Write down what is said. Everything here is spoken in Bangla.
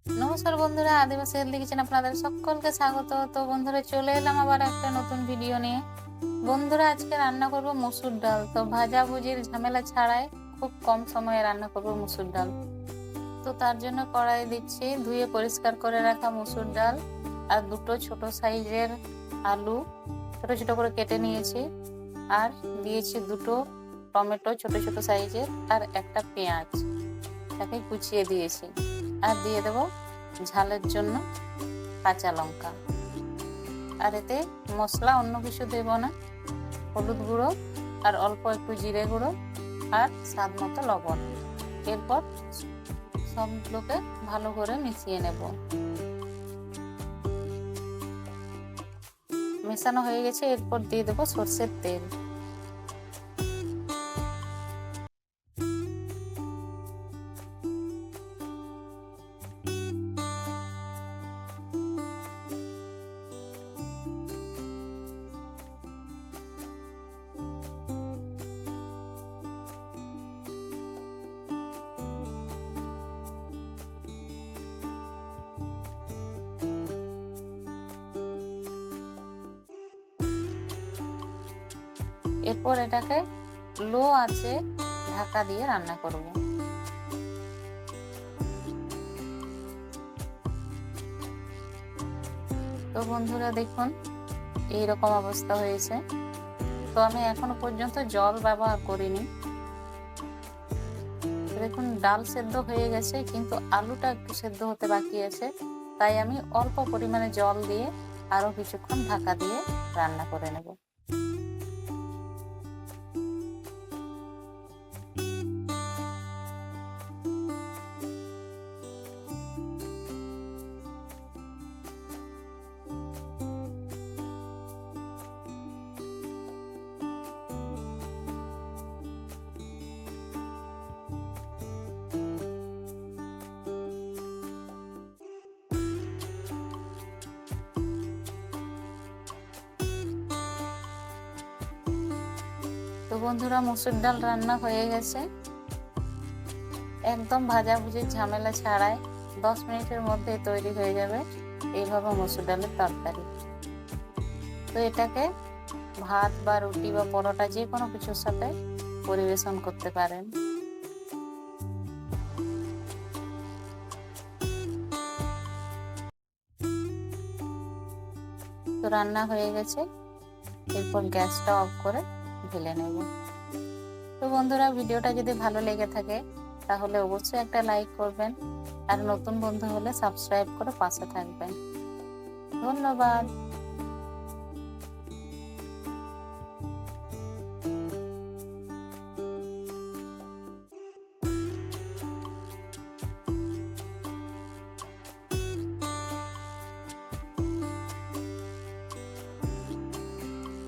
নমস্কার বন্ধুরা, আদিবাসী হেলদি কিচেন আপনাদের সকলকে স্বাগত। তো বন্ধুরা, চলে এলাম আবার একটা নতুন ভিডিও নিয়ে। বন্ধুরা, আজকে রান্না করব মসুর ডাল। তো ভাজা ভুজির ঝামেলা ছাড়াই খুব কম সময়ে রান্না করব মসুর ডাল। তো তার জন্য কড়াই দিচ্ছি ধুয়ে পরিষ্কার করে রাখা মসুর ডাল আর দুটো ছোট সাইজের আলু ছোট ছোট করে কেটে নিয়েছি, আর দিয়েছি দুটো টমেটো ছোট ছোট সাইজের, আর একটা পেঁয়াজ তাকে কুচিয়ে দিয়েছি, আর দিয়ে দেবো ঝালের জন্য কাঁচা লঙ্কা। আর এতে মশলা অন্য কিছু দেব না, হলুদ গুঁড়ো আর অল্প একটু জিরে গুঁড়ো আর স্বাদ মতো লবণ। এরপর সবগুলোকে ভালো করে মিশিয়ে নেব। মেশানো হয়ে গেছে, এরপর দিয়ে দেবো সর্ষের তেল। এরপর এটাকে লো আঁচে ঢাকা দিয়ে রান্না করব। তো বন্ধুরা দেখুন, এইরকম অবস্থা হয়েছে। তো আমি এখনো পর্যন্ত জল ব্যবহার করিনি। দেখুন, ডাল সেদ্ধ হয়ে গেছে, কিন্তু আলুটা একটু সেদ্ধ হতে বাকি আছে। তাই আমি অল্প পরিমাণে জল দিয়ে আরো কিছুক্ষণ ঢাকা দিয়ে রান্না করে নেব। তো বন্ধুরা, মসুর ডাল রান্না হয়ে গেছে। একদম ভাজাভুজির ঝামেলা ছাড়াই 10 মিনিটের মধ্যে তৈরি হয়ে যাবে এইভাবে মসুর ডালের তরকারি। তো এটাকে ভাত বা রুটি বা পরোটা যে কোনো কিছুর সাথে পরিবেশন করতে পারেন। তো রান্না হয়ে গেছে, এরপর গ্যাসটা অফ করে ঢেলে নেব। তো বন্ধুরা, ভিডিওটা যদি ভালো লেগে থাকে তাহলে অবশ্যই একটা লাইক করবেন, আর নতুন বন্ধু হলে সাবস্ক্রাইব করে পাশে থাকবেন। ধন্যবাদ।